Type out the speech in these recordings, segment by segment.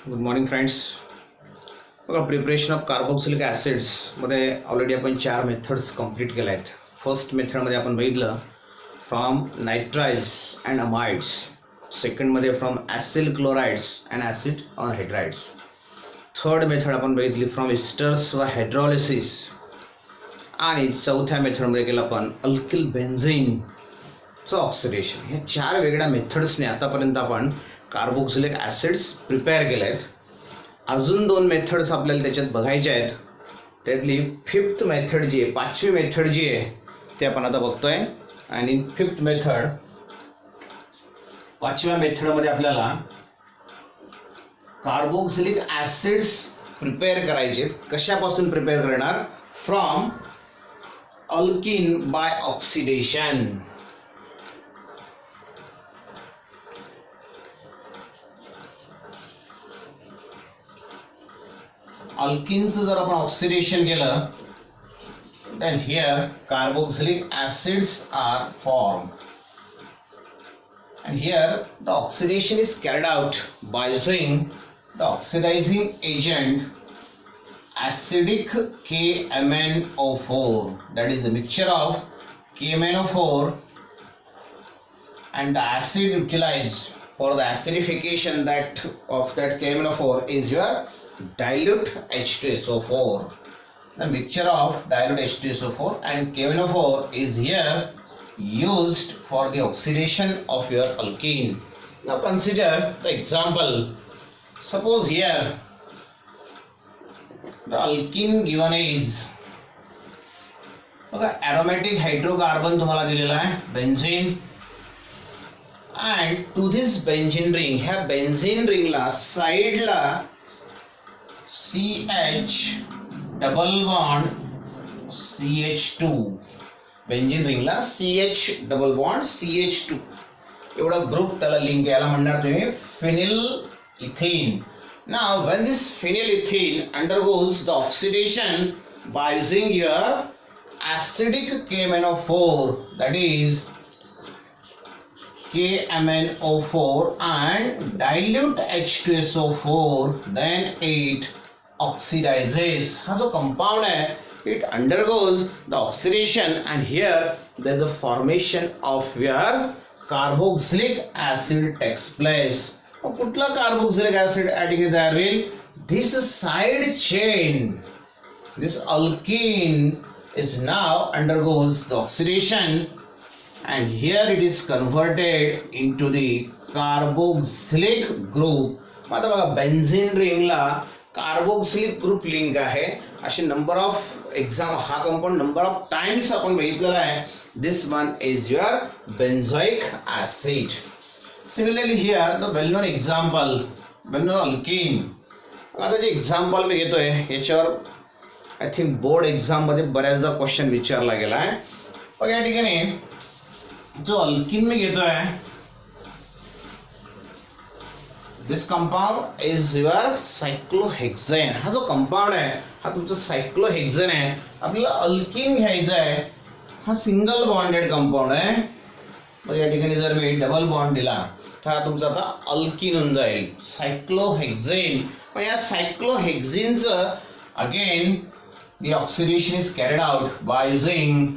Good morning friends. बघा, preparation of carboxylic ॲसिड्समध्ये already आपण 4 methods complete केल्या आहेत. फर्स्ट मेथडमध्ये आपण बघितलं फ्रॉम नायट्राइल्स अँड अमाइड्स, सेकंडमध्ये from acyl chlorides and acid hydrides, third method आपण बघितली फ्रॉम इस्टर्स व हायड्रॉलिसिस, आणि चौथ्या मेथडमध्ये केलं आपण अल्किल बेन्झीनचं ऑक्सिडेशन. ह्या 4 वेगळ्या मेथड्सने आतापर्यंत आपण कार्बोक्सिलिक ॲसिड्स प्रिपेअर केले आहेत. अजून 2 मेथड्स आपल्याला त्याच्यात बघायचे आहेत. त्यातली फिफ्थ मेथड जी आहे, 5वी मेथड जी आहे ते आपण आता बघतोय. आणि फिफ्थ मेथड, 5व्या मेथडमध्ये आपल्याला कार्बोक्सिलिक ॲसिड्स प्रिपेअर करायचे. कशापासून प्रिपेअर करणार? From alkene by oxidation. अल्किनचं जर आपण ऑक्सिडेशन केलं then here carboxylic acids are formed, and here the oxidation is carried out by using the oxidizing agent acidic KMnO4, that is the mixture of KMnO4 and the acid utilized for the acidification of that KMnO4 is your dilute H2SO4. The mixture of dilute H2SO4 and KMnO4 is here used for the oxidation of your alkene. Now consider the example. Suppose here the alkene given is, okay, aromatic hydrocarbon तुम्हाला दिलेला आहे benzene, and to this benzene ring, ह्या benzene ring ला side ला CH double bond CH2, benzene रिंगला CH double bond CH2 एवढा group त्याला link याला म्हणणार तुम्ही phenyl ethane. Now when this phenyl ethane undergoes the oxidation by using your acidic KMnO4, that is KMnO4 and dilute H2SO4, then it oxidizes. हा जो compound आहे, it undergoes the oxidation, and here there is a formation of your carboxylic acid takes place. कुठला carboxylic acid adding तयार होईल? This side chain, this alkene is now undergoes the oxidation, and here it is converted into the carboxylic group. आता बघा, benzene रिंगला carboxylic group link आहे. असे number of exam, हा compound number of times आपण बघितलेला आहे. This one is your benzoic acid. Similarly here the well known example, well known alkene. आता जे एक्झाम्पल मी घेतोय याच्यावर आय थिंक बोर्ड एक्झाम मध्ये बऱ्याचदा क्वेश्चन विचारला गेला आहे. पण या ठिकाणी जो अल्कीन मी घेतोय, दिस कंपाउंड इज युअर सायक्लोहेक्झेन. हा जो कंपाउंड आहे हा तुमचा सायक्लोहेक्झेन आहे. आपल्याला अल्कीन घ्यायचं आहे. हा सिंगल बॉन्डेड कंपाउंड आहे. मग या ठिकाणी जर मी डबल बॉन्ड दिला तर हा तुमचा आता अल्कीन होऊन जाईल, सायक्लोहेक्झेन. मग या सायक्लोहेक्झेनचं again the oxidation is carried out by using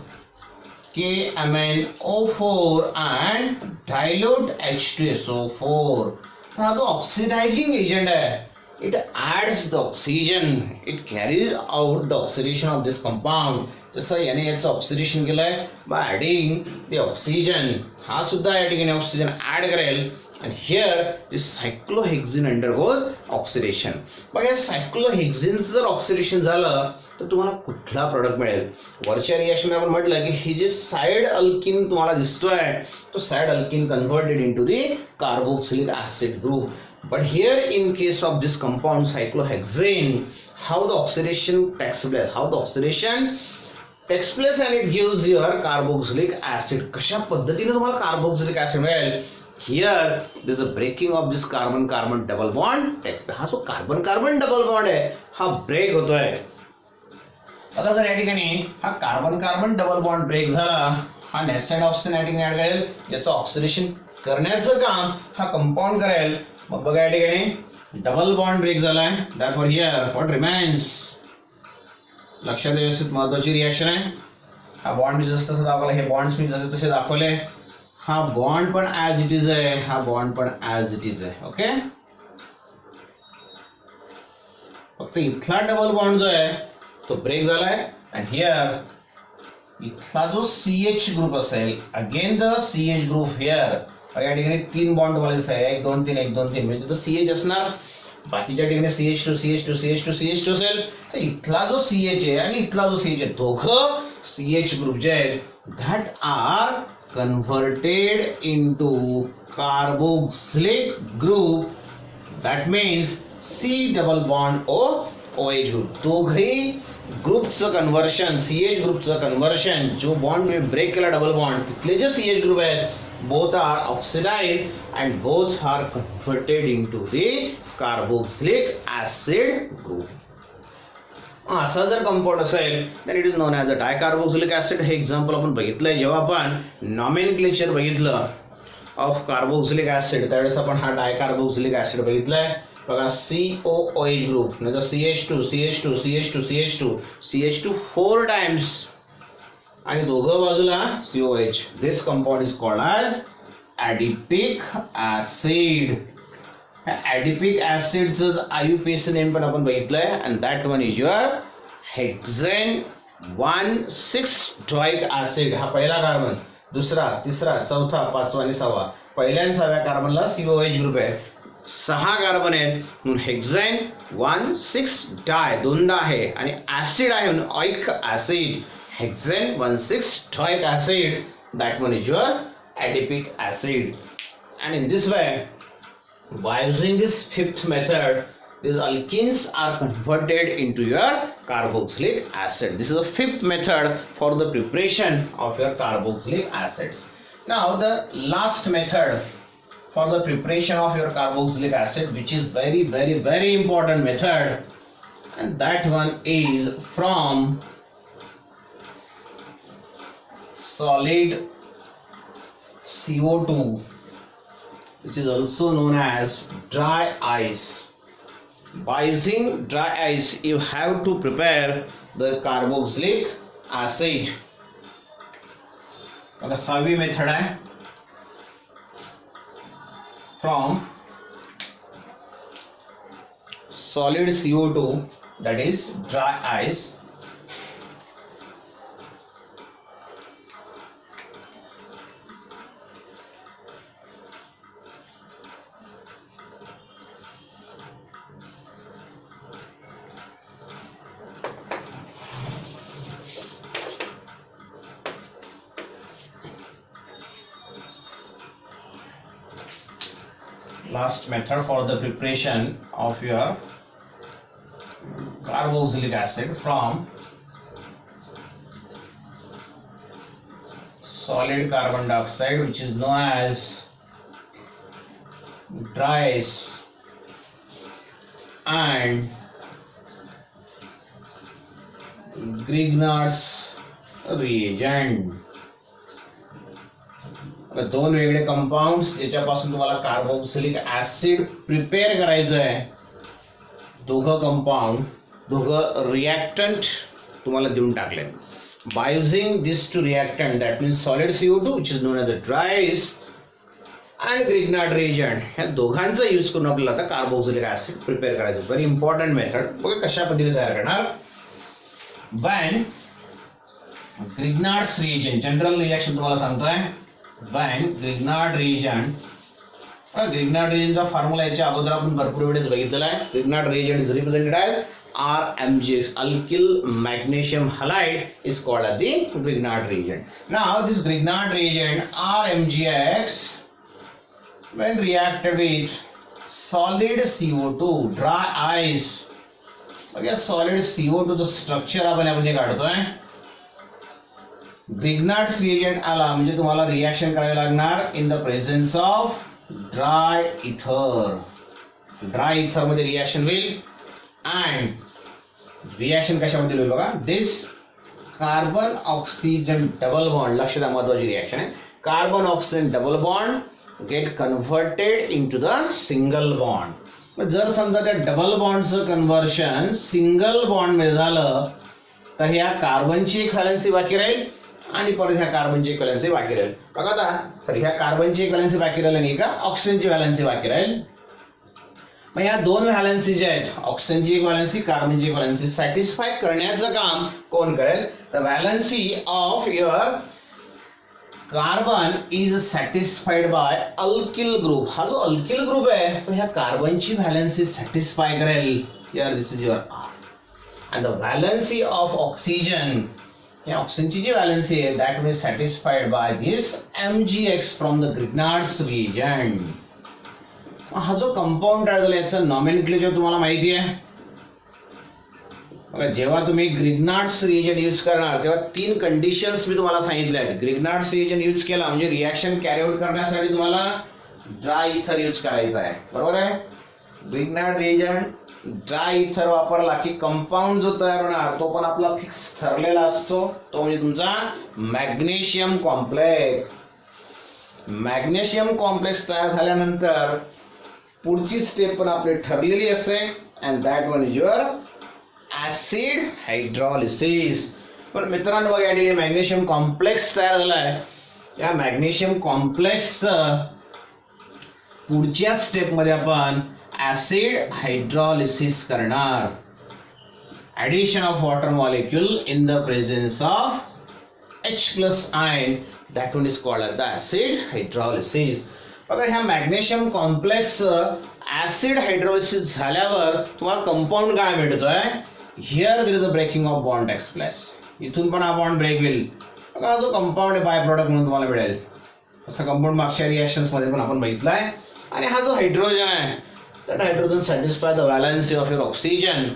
KMnO4 and dilute H2SO4. हा जो ऑक्सिडायझिंग एजंट आहे, it adds the oxygen, it carries out the oxidation of this compound. जसं याने याचं ऑक्सिडेशन केलंय बाय ॲडिंग द ऑक्सिजन, हा सुद्धा या ठिकाणी ऑक्सिजन ॲड करेल. आणि हिअर दिस सायक्लोहेक्झेन अंडरगोज ऑक्सिडेशन. बघा, या सायक्लोहेक्झेनचं जर ऑक्सिडेशन झालं तर तुम्हाला कुठला प्रोडक्ट मिळेल? वरच्या रिएक्शन आपण म्हटलं की ही जे साइड अल्किन तुम्हाला दिसतोय तो side alkene converted into the carboxylic acid group. But here in case of this compound cyclohexane, how the oxidation takes place and it gives your carboxylic acid. कशा पद्धतीने तुम्हाला कार्बोक्सिलिक ऍसिड मिळेल? Here there is a breaking of this carbon-carbon double bond. हा जो carbon-carbon double bond आहे हा break होतोय. आता जर या ठिकाणी हा कार्बन-कार्बन डबल बॉन्ड ब्रेक झाला, हा नेस्टेड ऑक्सिजन या ठिकाणी ऍड करेल. याचं ऑक्सिडेशन करण्याचं काम हा कंपाऊंड करेल. मग बघा या ठिकाणी डबल बॉन्ड ब्रेक झालाय. दॅटफॉर हिअर व्हॉट रिमेन्स, लक्षात व्यवस्थित महत्वाची रिॲक्शन आहे. हा बॉन्ड मी जसं तसं दाखवला, हे बॉन्ड्स मी जसे तसे दाखवले. हा बॉन्ड पण ॲज इट इज आहे, हा बॉन्ड पण ॲज इट इज आहे. ओके, फक्त इथला डबल बॉन्ड जो आहे तो ब्रेक झालाय. अँड हिअर इथला जो CH ग्रुप असेल, again the CH group here, या ठिकाणी 3 बॉन्ड तुम्हाला दिसत आहे, 1 2 3 1 2 3, म्हणजे तो CH असणार. बाकीच्या ठिकाणी CH2 CH2 CH2 CH2 असेल. तर इथला जो CH आहे आणि इथला जो CH आहे, दोघं CH ग्रुप जे आहेत that are converted into carboxylic group. That means C double bond OH group. दोघही ग्रुपचं कन्व्हर्शन, CH ग्रुपचं कन्व्हर्शन, जो बॉन्ड मी ब्रेक केला डबल बॉन्ड, तिथले जे CH ग्रुप आहेत, both are oxidized and both are converted into the carboxylic acid group. असा जर कंपाऊंड असेल then it is known as a dicarboxylic acid. हे एक्झाम्पल आपण बघितलंय जेव्हा आपण नॉमेनक्लेचर बघितलं ऑफ कार्बोक्सिलिक ऍसिड, त्यावेळेस आपण हा डायकार्बोक्सिलिक ऍसिड बघितलाय. बघा COOH ग्रुप, नाही तर CH2 CH2 CH2 CH2 CH2 4 times आणि दोघं बाजूला COH. This compound is called as adipic acid. Adipic ऍसिडचं IUPAC नेम पण आपण बघितलंय. And that one is your hexane 1,6-डॉइक ऍसिड. हा पहिला कार्बन, दुसरा, तिसरा, चौथा, पाचवा आणि सहावा. पहिल्या आणि 6व्या कार्बनला COH ग्रुप आहे. 6 कार्बन आहेत म्हणून हेक्झेन 1,6-डाय दोनदा आहे आणि ऍसिड आहे म्हणून ऑइक acid, hexane 1,6-dioic acid. That one is your adipic acid. And in this way, by using this fifth method, these alkenes are converted into your carboxylic acid. This is the fifth method for the preparation of your carboxylic acids. Now the last method for the preparation of your carboxylic acid, which is very important method, and that one is from solid CO2, which is also known as dry ice. By using dry ice, you have to prepare the carboxylic acid. The सहावी method है from solid CO2, that is dry ice. Last method for the preparation of your carboxylic acid from solid carbon dioxide, which is known as dry ice, and Grignard's reagent. दोन वेगळे compounds ज्याच्यापासून तुम्हाला carboxylic acid prepare करायचं आहे. दोघं compound, दोघं reactant तुम्हाला देऊन टाकले. By using this two reactant, that means solid CO2 which is known as a dry ice and Grignard reagent, ह्या दोघांचा यूज करून आपल्याला आता कार्बोक्सिलिक ऍसिड प्रिपेअर करायचं. Very important method. बघा कशा पद्धतीने तयार करणार. When Grignard's reagent, general reaction तुम्हाला सांगतोय. when Grignard reagent, Grignard reagentचा फॉर्म्युला याच्या अगोदर आपण भरपूर वेळेस बघितलेला आहे. Grignard reagent is represented as RMgx, alkyl magnesium halide is called as the Grignard reagent. Now this Grignard reagent RMgx, when reacted with solid CO2, dry ice, बघा solid CO2 चं स्ट्रक्चर आपण यामध्ये काढतोय. Grignard's reagent आला म्हणजे तुम्हाला reaction करावी लागणार in the presence of dry ether. Dry ether मध्ये रिॲक्शन होईल. अँड रिॲक्शन कशामध्ये होईल बघा. This carbon oxygen double bond, लक्ष द्या महत्वाची रिॲक्शन आहे. Carbon oxygen double bond get converted into the single bond. जर समजा त्या डबल बॉन्डचं कन्व्हर्शन सिंगल बॉन्ड मध्ये झालं तर ह्या कार्बनची एक व्हॅलेन्सी बाकी राहील आणि परत ह्या कार्बनची एक व्हॅलेन्सी बाकी राहील. बघा आता, तर ह्या कार्बनची एक व्हॅलेन्सी बाकी राहील आणि एका ऑक्सिजनची व्हॅलेन्सी बाकी राहील. मग ह्या दोन व्हॅलेन्सी ज्या आहेत, ऑक्सिजनची एक व्हॅलेन्सी, कार्बनची एक व्हॅलेन्सी, सॅटिस्फाय करण्याचं काम कोण करेल? The valency of your carbon is satisfied by alkyl group. हा जो अल्किल ग्रुप आहे तो ह्या कार्बनची व्हॅलेन्सी सॅटिस्फाय करेल. Here this is your R. And the valency of oxygen, या ऑक्सिजनची जी व्हॅलेन्सी आहे that will satisfied by this MgX from the Grignard's reagent. हा जो कंपाऊंड तयार झाला याचं नॉमेनक्लेचर तुम्हाला माहिती आहे. बघा, जेव्हा तुम्ही ग्रिग्नार्ड्स रिएजंट यूज करणार तेव्हा 3 कंडिशन्स मी तुम्हाला सांगितल्या आहेत. ग्रिग्नार्ड्स रिएजंट यूज केला म्हणजे रिॲक्शन कॅरी आउट करण्यासाठी तुम्हाला ड्राय इथर यूज करायचा आहे, बरोबर आहे. ग्रिग्नार्ड रिएजंट ड्राय इथर वापरला की कंपाऊंड जो तयार होणार तो पण आपला फिक्स ठरलेला असतो, तो म्हणजे तुमचा मॅग्नेशियम कॉम्प्लेक्स. मॅग्नेशियम कॉम्प्लेक्स तयार झाल्यानंतर पुढची स्टेप पण आपली ठरलेली असते and that one is your acid hydrolysis. पण मित्रांनो बघा, या ठिकाणी मॅग्नेशियम कॉम्प्लेक्स तयार झालाय. या मॅग्नेशियम कॉम्प्लेक्स पुढच्या स्टेप मध्ये आपण ऍसिड हायड्रॉलिसिस करणार. Addition of water molecule in the presence of H+ ion, that one is called the acid hydrolysis. बघा, ह्या मॅग्नेशियम कॉम्प्लेक्स ऍसिड हायड्रोलिसिस झाल्यावर तुम्हाला कंपाऊंड काय मिळतोय? Here there is a breaking of bond takes place. इथून पण हा bond break होईल. बघा, जो कंपाऊंड आहे बाय प्रोडक्ट म्हणून तुम्हाला मिळेल. असं कंपाऊंड मागच्या रिएक्शन्स मध्ये पण आपण बघितलाय. आणि हा जो हायड्रोजन आहे that hydrogen satisfy the valency of your oxygen.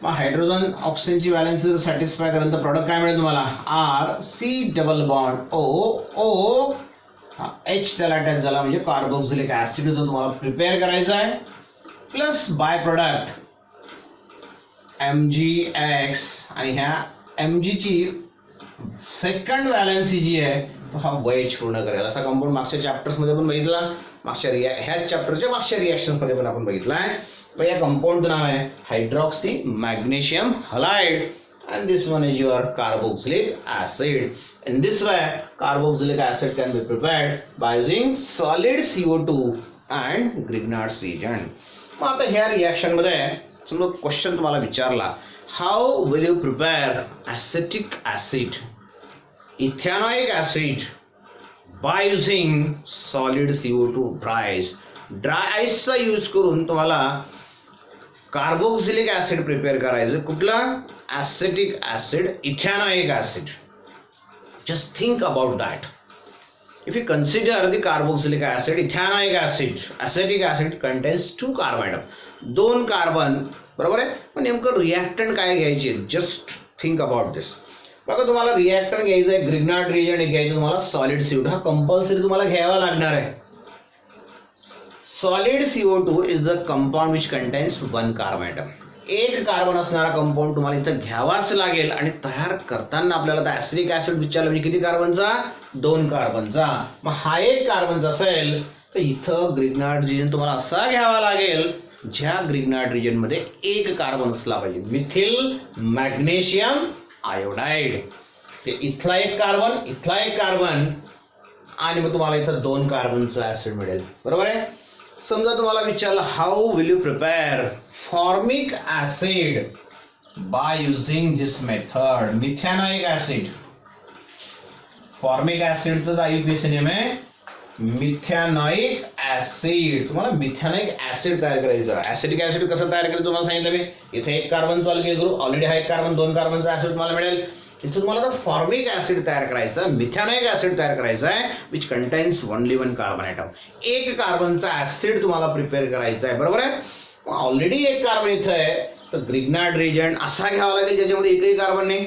मग हायड्रोजन ऑक्सिजनची व्हॅलेन्सी सॅटिस्फाय करेल तर प्रोडक्ट काय मिळेल तुम्हाला? R C bond O H त्याला अटॅच झाला म्हणजे कार्बोक्सिलिक ऍसिड जो तुम्हाला प्रिपेअर करायचा आहे, प्लस बाय प्रोडक्ट MgX. आणि ह्या Mg ची सेकंड व्हॅलेन्सी जी आहे तो हा वेज पूर्ण करेल. असा कंपाऊंड मागच्या चॅप्टर्स मध्ये पण बघितला, ह्या चॅप्टरच्या मागच्या रिएक्शन मध्ये पण आपण बघितलाय. या कंपाऊंडचं नाव आहे hydroxy magnesium halide. And this one is your carboxylic acid. In this way, carboxylic acid can be prepared by using solid CO2 and Grignard's reagent. मग आता ह्या रिएक्शन मध्ये समजा क्वेश्चन तुम्हाला विचारला, how will you prepare acetic acid, ethanoic acid by using solid CO2 dry आईसचा use करून तुम्हाला कार्बोक्सिलिक ऍसिड प्रिपेअर करायचं. कुठलं? Acetic acid, ethanoic acid. Just think about that. If you consider the carboxylic acid, ethanoic acid, acetic acid contains 2 carbon atom, 2 carbon, बरोबर आहे. पण नेमकं reactant काय घ्यायचे? Just think about this. बघा, तुम्हाला रिॲक्टंट घ्यायचं आहे, ग्रिग्नार्ड रिएजंट घ्यायचं तुम्हाला सॉलिड CO2. हा कंपल्सरी तुम्हाला घ्यावा लागणार आहे. Solid CO2 is the compound which contains 1 carbon atom. 1 carbon असणारा कंपाऊंड तुम्हाला इथं घ्यावाच लागेल. आणि तयार करताना आपल्याला ॲसिडिक ॲसिड विचारलं म्हणजे किती कार्बनचा? 2 कार्बनचा. मग हा 1 कार्बनचा असेल तर इथं ग्रिग्नार्ड रिजन तुम्हाला असा घ्यावा लागेल ज्या ग्रिग्नार्ड रिजन मध्ये 1 कार्बन असला पाहिजे. Methyl magnesium iodide. ते इथला 1 कार्बन, इथला 1 कार्बन आणि मग तुम्हाला इथं 2 कार्बनचा ऍसिड मिळेल, बरोबर आहे. समजा तुम्हाला विचारलं, how will you prepare formic acid by using this method, methanoic acid. Formic ऍसिडचं IUPAC नेम आहे मिथेनॉइक ऍसिड. तुम्हाला मिथेनॉइक ऍसिड तयार करायचं. ऍसिडिक ऍसिड कसं तयार करायचं तुम्हाला सांगितलं मी. इथे 1 कार्बन अल्किल ग्रुप, ऑलरेडी हा 1 कार्बन, 2 कार्बनचा ऍसिड तुम्हाला मिळेल. इथे तुम्हाला फॉर्मिक ऍसिड तयार करायचा, मिथेनॉइक ऍसिड तयार करायचा आहे which contains only 1 carbon atom. 1 कार्बनचा ऍसिड तुम्हाला प्रिपेअर करायचा आहे, बरोबर आहे. ऑलरेडी 1 कार्बन इथं आहे तर ग्रिग्नार्ड रिएजंट असा घ्यावा लागेल ज्याच्यामध्ये एकही कार्बन नाही.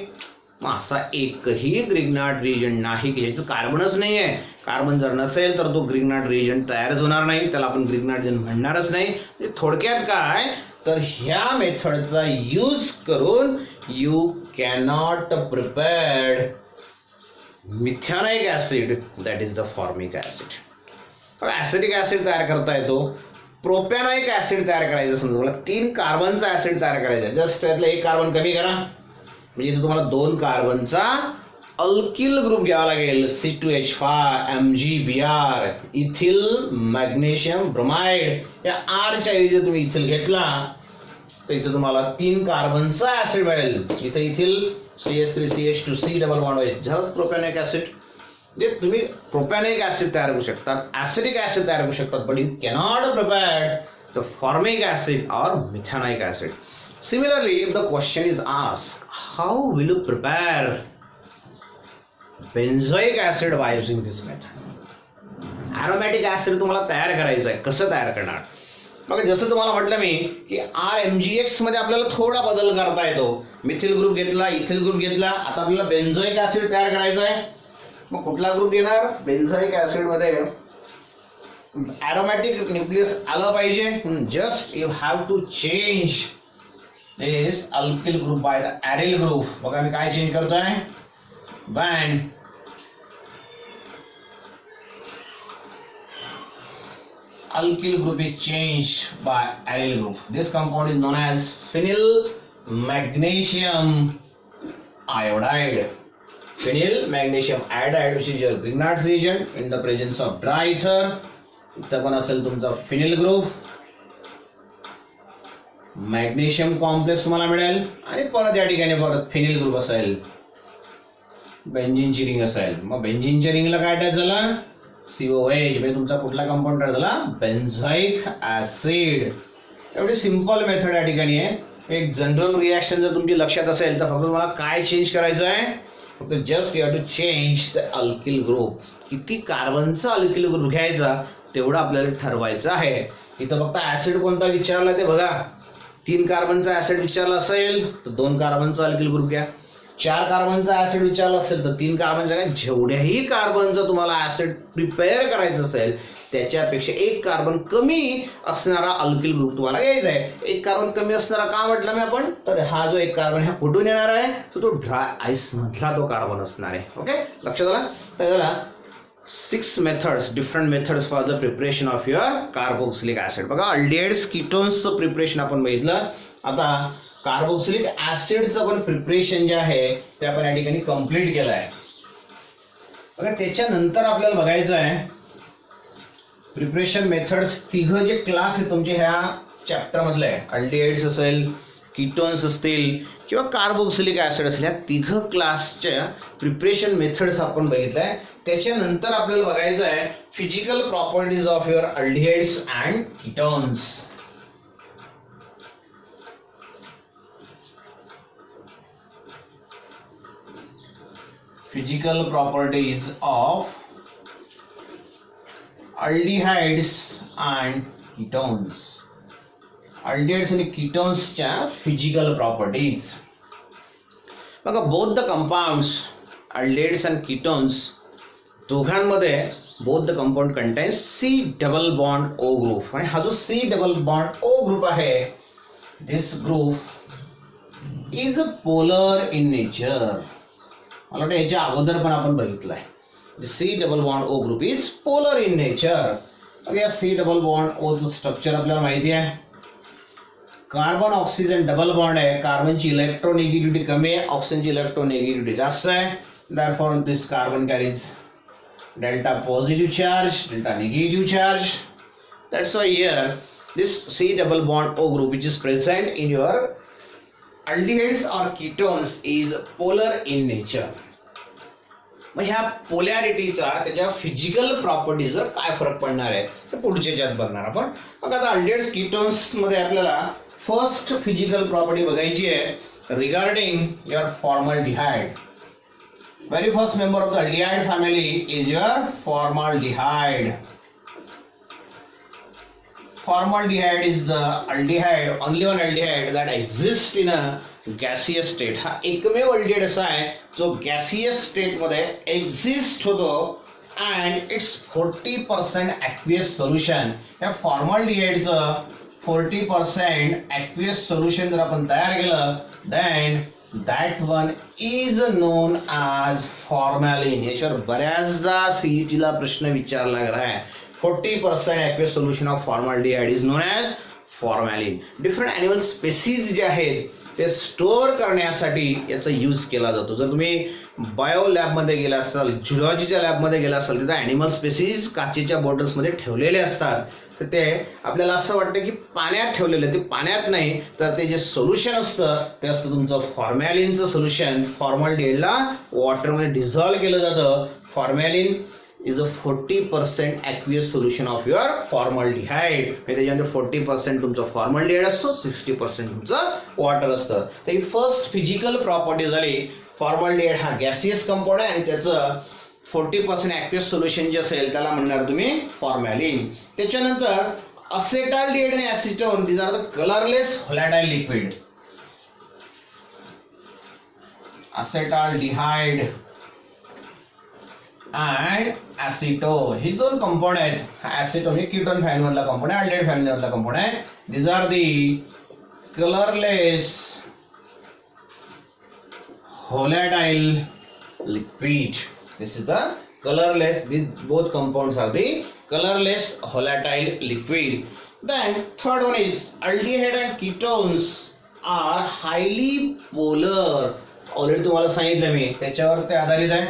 मग असा एकही ग्रिग्नार्ड रिएजंट नाही की ज्याच्यात कार्बनच नाही आहे. कार्बन जर नसेल तर तो ग्रिग्नार्ड रिएजंट तयारच होणार नाही, त्याला आपण ग्रिग्नार्ड रिएजंट म्हणणारच नाही. म्हणजे थोडक्यात काय तर ह्या मेथडचा यूज करून you cannot prepare methanoic acid, that is the formic acid. Acidic acid तयार करता येतो प्रोपॅनॉइक ऍसिड तयार करायचं, समजा तुम्हाला 3 कार्बनचा ऍसिड तयार करायचा, जस्ट त्यातलं 1 कार्बन कमी करा, म्हणजे इथे तुम्हाला 2 कार्बनचा अल्किल ग्रुप घ्यावा लागेल, C2H5 MgBr, ethyl magnesium bromide. या R च्या ऐवजी तुम्ही इथिल घेतला तर इथे तुम्हाला 3 कार्बनचा ऍसिड मिळेल. इथे इथिल CH3CH2C डबल बॉन्ड होईल, झालं प्रोपॅनॉइक ऍसिड. जे तुम्ही प्रोपॅनॉइक ऍसिड तयार करू शकतात, ऍसिडिक ऍसिड तयार करू शकतात, but you cannot prepare the formic acid और मिथॅनॉइक acid. Similarly, if the question is asked, how will you prepare benzoic acid by using this method? Aromatic acid तुम्हाला तयार करायचं आहे, कसं तयार करणार? मग जसं तुम्हाला म्हटलं मी की RMgX मध्ये आपल्याला थोडा बदल करता येतो. मिथिल ग्रुप घेतला, इथिल ग्रुप घेतला, आता आपल्याला बेन्झोइक ऍसिड तयार करायचं आहे. मग कुठला ग्रुप घेणार? बेन्झोइक ऍसिड मध्ये ॲरोमॅटिक न्यूक्लियस आलं पाहिजे. Just you have to change this alkyl group by the aryl group. बघा मी काय चेंज करतोय, बँड alkyl group is changed by aryl group. This compound is known as phenyl magnesium iodide. Phenyl magnesium iodide, which is your Grignard's reagent in the presence of dry ether. इथं पण असेल तुमचा phenyl group, magnesium complex तुम्हाला मिळेल, आणि परत या ठिकाणी परत phenyl group असेल, बेंझिनची रिंग असेल. मग बेंझिनच्या रिंगला काय अटॅच झाला? COH, म्हणजे तुमचा कुठला कंपाऊंड तयार झाला? बेन्झोइक ऍसिड. एवढी सिंपल मेथड या ठिकाणी आहे. एक जनरल रिॲक्शन जर तुमची लक्षात असेल तर फक्त तुम्हाला काय चेंज करायचं आहे? फक्त just you have to change the alkyl group. किती कार्बनचा अल्किल ग्रुप घ्यायचा तेवढं आपल्याला ठरवायचं आहे. इथं फक्त ऍसिड कोणता विचारला ते बघा. 3 कार्बनचा ऍसिड विचारला असेल तर 2 कार्बनचा अल्किल ग्रुप घ्या. 4 कार्बनचा ऍसिड विचारला असेल तर 3 कार्बनचा घ्या. जेवढ्याही कार्बनचा तुम्हाला ऍसिड प्रिपेअर करायचं असेल त्याच्यापेक्षा 1 कार्बन कमी असणारा अल्किल ग्रुप तुम्हाला घ्यायचा आहे. 1 कार्बन कमी असणारा का म्हटलं मी आपण, तर हा जो 1 कार्बन हा कुठून येणार आहे, तर तो ड्राय आईस मधला तो कार्बन असणार आहे. ओके, लक्षात आलं? तर त्याला 6 methods, different methods for the preparation of your carboxylic acid. बघा, अल्डिहाइड्स कीटोन्सचं प्रिपरेशन आपण बघितलं. आता कार्बोक्सिलिक ऍसिडचं पण प्रिपरेशन जे आहे ते आपण या ठिकाणी कंप्लीट केलं आहे. बघा, त्याच्यानंतर आपल्याला बघायचं आहे प्रिपरेशन मेथड्स. 3 जे क्लास आहेत तुमचे ह्या चॅप्टर मधले, अल्डिहाइड्स असेल, कीटोन्स असतील किंवा कार्बोक्सिलिक ऍसिड असेल, या 3 क्लासच्या प्रिपरेशन मेथड्स आपण बघितलंय. त्याच्यानंतर आपल्याला बघायचं आहे physical properties of your aldehydes and ketones. Physical properties of aldehydes and ketones. Aldehydes and ketones च्या physical properties. बघा, both the compounds aldehydes and ketones दोघांमध्ये both the compound contains C double bond O group. आणि हा जो C double bond O group आहे, this group is a polar in nature. मला वाटतं याच्या अगोदर पण आपण बघितलंय. C double bond O group is polar in nature. या C डबल बॉन्ड O चं स्ट्रक्चर आपल्याला माहिती आहे. कार्बन ऑक्सिजन डबल बॉन्ड आहे. कार्बनची इलेक्ट्रोनेगेटिव्हिटी कमी आहे, ऑक्सिजनची इलेक्ट्रोनेगेटिव्हिटी जास्त आहे. Therefore this carbon carries delta positive charge, delta negative charge. That's why here this C double bond O group which is present in your aldehydes or ketones is polar in nature. मग ह्या पोलॅरिटीचा त्याच्या physical प्रॉपर्टीजवर काय फरक पडणार आहे ते पुढच्या याच्यात बघणार आपण. मग आता अल्डिहाइड्स कीटोन्स मध्ये आपल्याला फर्स्ट फिजिकल प्रॉपर्टी बघायची आहे regarding your formaldehyde. Very first member of the aldehyde family is your formaldehyde. Formaldehyde is the aldehyde, only one aldehyde that exists in a gaseous state. हा एकमेव aldehyde असा आहे जो gaseous state मध्ये exist होतो and it's 40% aqueous solution. या formaldehydeचं 40% aqueous solution जर आपण तयार केलं then that one is known as formalin. याच्यावर बऱ्याचदा CET ला प्रश्न विचारला गेला आहे. 40% aqueous solution of formaldehyde is known as formalin. Different animal species जे आहेत ते स्टोअर करण्यासाठी याचा यूज केला जातो. जर तुम्ही बायो लॅबमध्ये गेला असाल, झुलॉजीच्या लॅबमध्ये गेला असाल, तिथं ॲनिमल स्पेसीज काचेच्या बॉटल्समध्ये ठेवलेले असतात. तर ते आपल्याला असं वाटतं की पाण्यात ठेवलेलं, ते पाण्यात नाही तर ते जे सोल्युशन असतं ते असतं तुमचं फॉर्मॅलिनचं सोल्युशन. फॉर्मल्डिहाइडला वॉटरमध्ये डिझॉल्व केलं जातं. फॉर्मॅलिन is a 40% aqueous solution of your formaldehyde. त्याच्यामध्ये 40% तुमचं फॉर्मल्डिहाइड असतो, 60% तुमचं वॉटर असतं. तर ही फर्स्ट फिजिकल प्रॉपर्टी झाली. फॉर्मल्डिहाइड हा गॅसियस कंपाऊंड आहे आणि त्याचं 40% aqueous सोल्युशन जे असेल त्याला म्हणणार तुम्ही फॉर्मॅलिन. त्याच्यानंतर असेटाल्डिहाइड आणि acetone, these are the colorless volatile liquid. Acetaldehyde and acetone ही दोन कंपाऊंड आहेत. ॲसिटोन हे कीटोन फॅमिली मधला कंपाऊंड आहे, अल्डिहाइड फॅमिली मधला कंपाऊंड आहे. This are the colourless volatile liquid. This is the colorless, these both compounds are the colorless volatile liquid. Then third one is aldehyde and ketones are highly polar. Already तुम्हाला सांगितलं मी, त्याच्यावर ते आधारित आहे.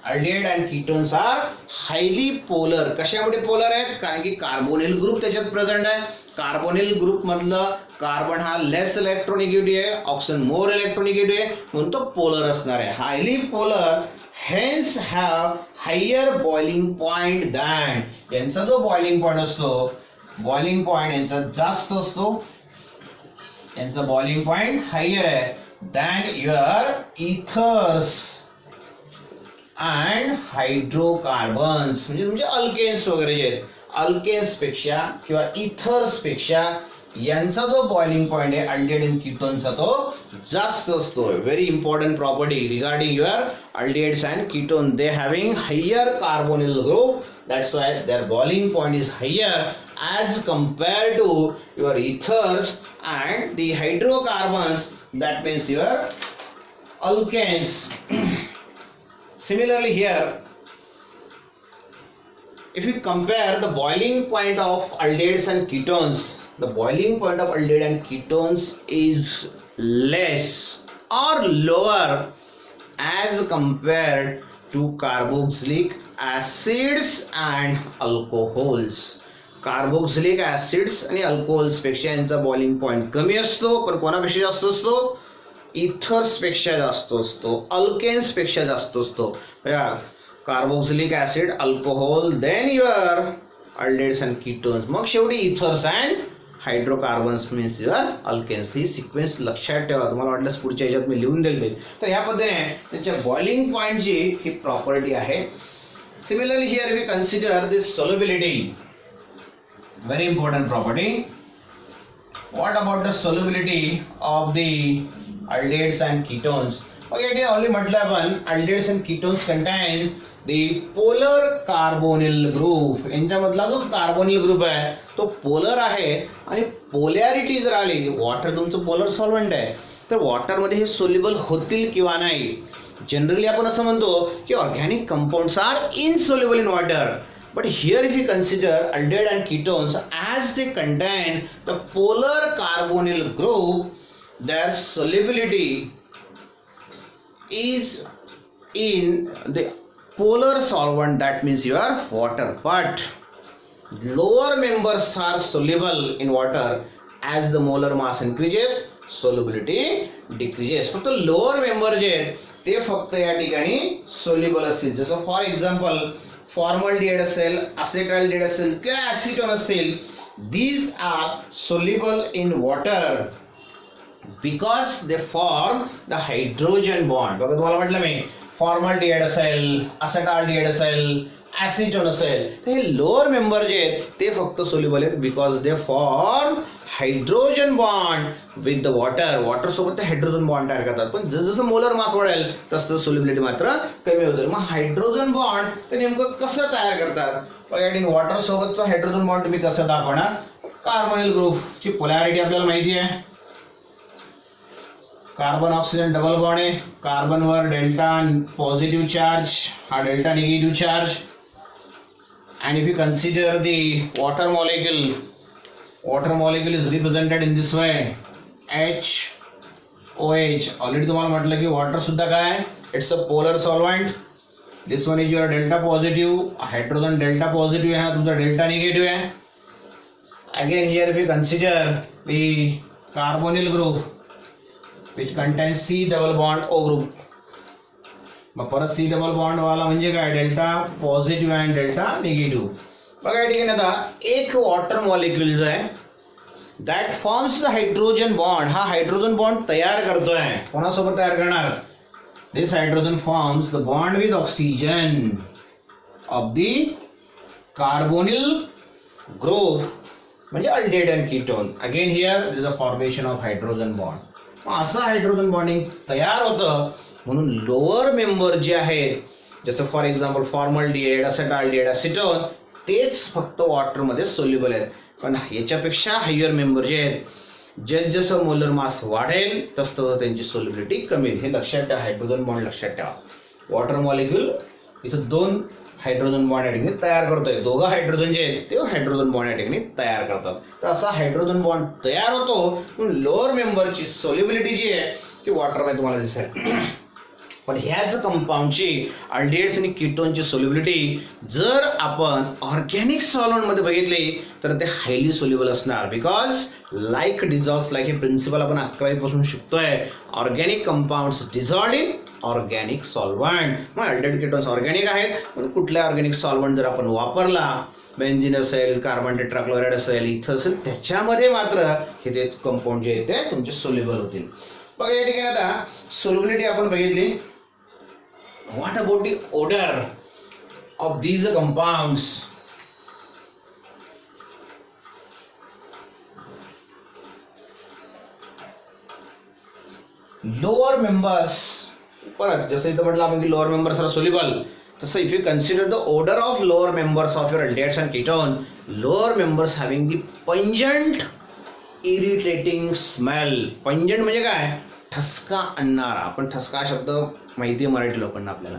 Aldehyde and ketones are highly polar. कशामुळे polar आहेत? कारण की कार्बोनिल ग्रुप त्याच्यात प्रेझेंट आहे. कार्बोनिल ग्रुप मधलं कार्बन हा लेस इलेक्ट्रोनिगेटिव्ह आहे, ऑक्सिजन मोर इलेक्ट्रोनिगेटिव्ह आहे, म्हणून तो पोलर असणार आहे. Highly polar hence have higher boiling point than. यांचा जो बॉइलिंग पॉइंट असतो, बॉइलिंग पॉइंट यांचा जास्त असतो, यांचा बॉइलिंग पॉइंट हायर आहे than your ethers and hydrocarbons. म्हणजे तुमचे अल्केन्स वगैरे जे आहेत, अल्केन्स पेक्षा किंवा इथर्स पेक्षा यांचा जो बॉइलिंग पॉइंट आहे अल्डिहाइड अँड कीटोनचा तो जास्त असतो. Very important property regarding your aldehydes and ketone. They having higher carbonyl group, that's why their boiling point is higher as compared to your ethers and the hydrocarbons, that means your alkanes. Similarly here, if you compare the boiling point of aldehydes and ketones, the boiling point of aldehyde and ketones is less or lower as compared to carboxylic acids and alcohols. Carboxylic acids आणि alcohols पेक्षा यांचा boiling point कमी असतो, पण कोणापेक्षा जास्त असतो? Ethers पेक्षा जास्त असतो, अल्केन्स पेक्षा जास्त असतो. Carboxylic acid, alcohol, then your aldehydes and ketones, मग शेवटी ethers and hydrocarbons means your alkanes. ही सिक्वेन्स लक्षात ठेवा. तुम्हाला वाटल्यास पुढच्या ह्याच्यात मी लिहून देईल. तर ह्या पद्धतीने त्याच्या बॉइलिंग पॉइंटची ही प्रॉपर्टी आहे. Similarly here we consider this solubility. Very important property. What about the solubility of the aldehydes and ketones? Okay, it is only म्हटलं आपण aldehydes and ketones contain the polar carbonyl group. यांच्यामधला जो carbonyl group आहे तो polar आहे. आणि polarity जर आली, वॉटर तुमचं पोलर सॉल्व्हंट आहे, तर वॉटरमध्ये हे सोल्युबल होतील किंवा नाही. जनरली आपण असं म्हणतो की organic compounds are insoluble in water. But here if you consider aldehyde and ketones, as they contain the polar carbonyl group, their solubility is in the polar solvent, that means your water. But lower members are soluble in water. As the molar mass increases, solubility decreases. फक्त lower member जे ते फक्त या ठिकाणी soluble असतील. जसं for example formaldehyde असेल, असेटाल्डिहाइड असेल किंवा ॲसिटोन असेल, these are soluble in water because they form the hydrogen bond. बघा तुम्हाला म्हटलं मी, फॉर्मल्डिहाइड असेल, असेटाल्डिहाइड असेल, ॲसिटोन असेल, तर हे लोअर मेंबर जे आहेत ते फक्त सोल्युबल आहेत because they form hydrogen bond with the water. Water सोबत ते हायड्रोजन बॉन्ड तयार करतात. पण जसं मोलर मास वाढेल तसं सोल्युबिलिटी मात्र कमी होईल. मग हायड्रोजन बॉन्ड ते नेमकं कसं तयार करतात? वॉटर सोबतचा हायड्रोजन बॉन्ड तुम्ही कसं दाखवणार? कार्बोनिल ग्रुपची पोलॅरिटी आपल्याला माहिती आहे. कार्बन ऑक्सिजन डबल बॉन्ड आहे. कार्बनवर डेल्टा पॉझिटिव्ह चार्ज, हा delta negative charge. and if you consider the water molecule is represented in this way, HOH. Already तुम्हाला म्हटलं की वॉटर सुद्धा काय, it's a polar solvent. This one is your delta positive, hydrogen delta positive आहे, तुमचा delta negative आहे. Again here if you consider the carbonyl group which contains C double bond O group. मग परत C double bond वाला म्हणजे काय, delta positive आणि delta negative. बघा ठीक आहे ना, आता एक वॉटर मॉलिक्यूल जो आहे that forms the hydrogen bond, हा हायड्रोजन बॉन्ड तयार करतोय. कोणासोबत तयार करणार, this hydrogen forms the bond with oxygen of the carbonyl group, म्हणजे aldehyde and ketone. Again here is a formation of hydrogen bond. असं हायड्रोजन बॉन्डिंग तयार होतं. म्हणून लोअर मेंबर जे आहेत, जसं for example formaldehyde, acetaldehyde, acetone, तेच फक्त वॉटरमध्ये सोल्युबल आहेत. पण याच्यापेक्षा हायर मेंबर जे आहेत, जसं मोलर मास वाढेल तसं त्यांची सोल्युबिलिटी कमी होईल. हे लक्षात ठेवा, हायड्रोजन बॉन्ड लक्षात ठेवा. वॉटर मॉलिक्यूल इथं दोन हायड्रोजन बॉन्ड या ठिकाणी तयार करतोय. दोघं हायड्रोजन जे आहेत ते हायड्रोजन बॉन्ड या ठिकाणी तयार करतात. तर असा हायड्रोजन बॉन्ड तयार होतो. म्हणून लोअर मेंबरची सोल्युबिलिटी जी आहे ती वॉटरमध्ये तुम्हाला दिसेल. पण ह्याच कंपाऊंडची अल्डिहाइड्स आणि कीटोनची सोल्युबिलिटी जर आपण ऑर्गॅनिक सॉल्व्हंटमध्ये बघितली तर ते हायली सोल्युबल असणार. बिकॉज लाईक डिझॉल्व्स लाईक हे प्रिन्सिपल आपण 11वी पासून शिकतोय. Organic compounds dissolved in organic solvent. मग अल्डिहाइड कीटोन्स ऑर्गॅनिक आहेत, पण कुठल्या ऑर्गॅनिक सॉल्व्हंट जर आपण वापरला, बेन्झिन असेल, कार्बन टेट्राक्लोराइड असेल, इथं असेल, त्याच्यामध्ये मात्र हे ते कंपाऊंड जे आहेत ते तुमचे सोल्युबल होतील. बघा या ठिकाणी आता सोल्युबिलिटी आपण बघितली. What about the odor of these compounds? Lower members, परत जसं इथं म्हटलं आपण की lower members are soluble, तसं if you consider the odor of lower members of your aldehydes and ketone, lower members having the pungent irritating smell. pungent म्हणजे काय, ठसका आणणारा. आपण ठसका शब्द माहिती आहे मराठी लोकांना आपल्याला.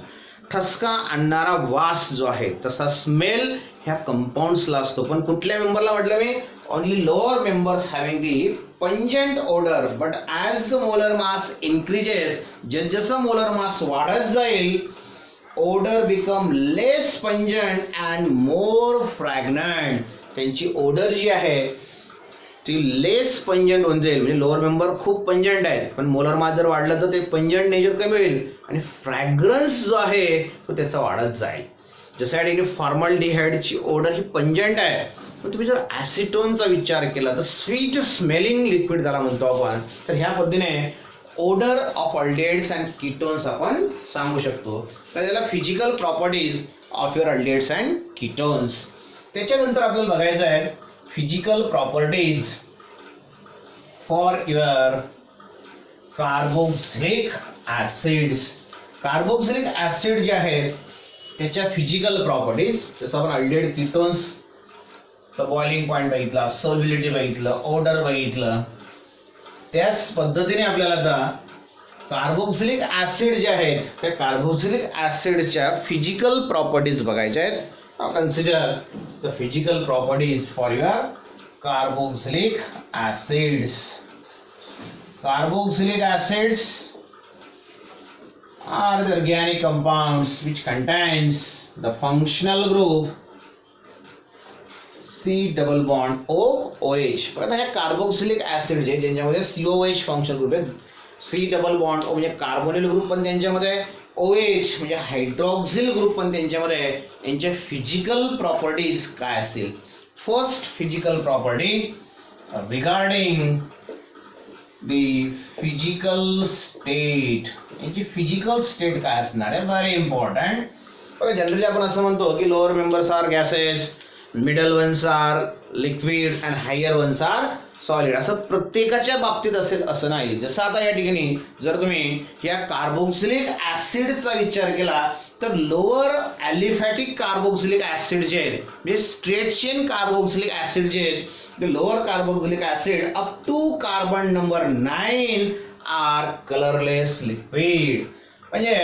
ठसका आणणारा वास जो आहे तसा स्मेल ह्या कंपाऊंड्सला असतो. पण कुठल्या मेंबरला म्हटलं मी, only lower members having the pungent odour. But as the molar mass increases, जसं मोलर मास वाढत जाईल, odour become less pungent and more fragrant. त्यांची ओडर जी आहे ती लेस पंजंट होऊन जाईल. म्हणजे लोअर मेंबर खूप पंजंट आहे, पण मोलर मास जर वाढलं तर ते पंजंट नेचर कमी होईल आणि फ्रॅग्रन्स जो आहे तो त्याचा वाढत जाईल. जसं या ठिकाणी फॉर्मल्डिहाइडची ओडर ही पंजंट आहे, पण तुम्ही जर ॲसिटोनचा विचार केला तर स्वीट स्मेलिंग लिक्विड त्याला म्हणतो आपण. तर ह्या पद्धतीने order of aldehydes and ketones आपण सांगू शकतो. तर त्याला physical properties of your aldehydes and ketones. त्याच्यानंतर आपल्याला बघायचं आहे physical properties for your carboxylic acids. Carboxylic acid जे आहेत त्याच्या फिजिकल प्रॉपर्टीज, जसं आपण अल्डिहाइड कीटोन्सचा बॉइलिंग पॉईंट बघितला, सोल्युबिलिटी बघितलं, ओडर बघितलं, त्याच पद्धतीने आपल्याला आता कार्बोक्सिलिक ऍसिड जे आहेत त्या कार्बोक्सिलिक ऍसिडच्या फिजिकल प्रॉपर्टीज बघायच्या आहेत. Now consider the physical properties for your carboxylic acids. Carboxylic acids are the organic compounds which contains the functional group C double bond OH. आता हे कार्बोक्सिलिक ऍसिड जे ज्यांच्यामध्ये COH functional group आहे, C double bond O म्हणजे carbonyl group पण त्यांच्यामध्ये, OH म्हणजे hydroxyl group पण त्यांच्यामध्ये आहे. यांच्या फिजिकल प्रॉपर्टीज काय असतील. First physical property regarding the physical state. यांची फिजिकल स्टेट काय असणार आहे, व्हेरी इम्पॉर्टंट. बघा जनरली आपण असं म्हणतो की lower members are gases, middle ones are liquid and higher ones are solid. असं प्रत्येकाच्या बाबतीत असेल असं नाही. जसं आता या ठिकाणी जर तुम्ही या कार्बोक्सिलिक ऍसिडचा विचार केला तर लोअर ॲलिफॅटिक कार्बोक्सिलिक ऍसिड जे आहेत म्हणजे स्ट्रेट चेन कार्बोक्सिलिक ऍसिड जे आहेत, ते lower carboxylic acid up to carbon number 9 are colourless liquid. म्हणजे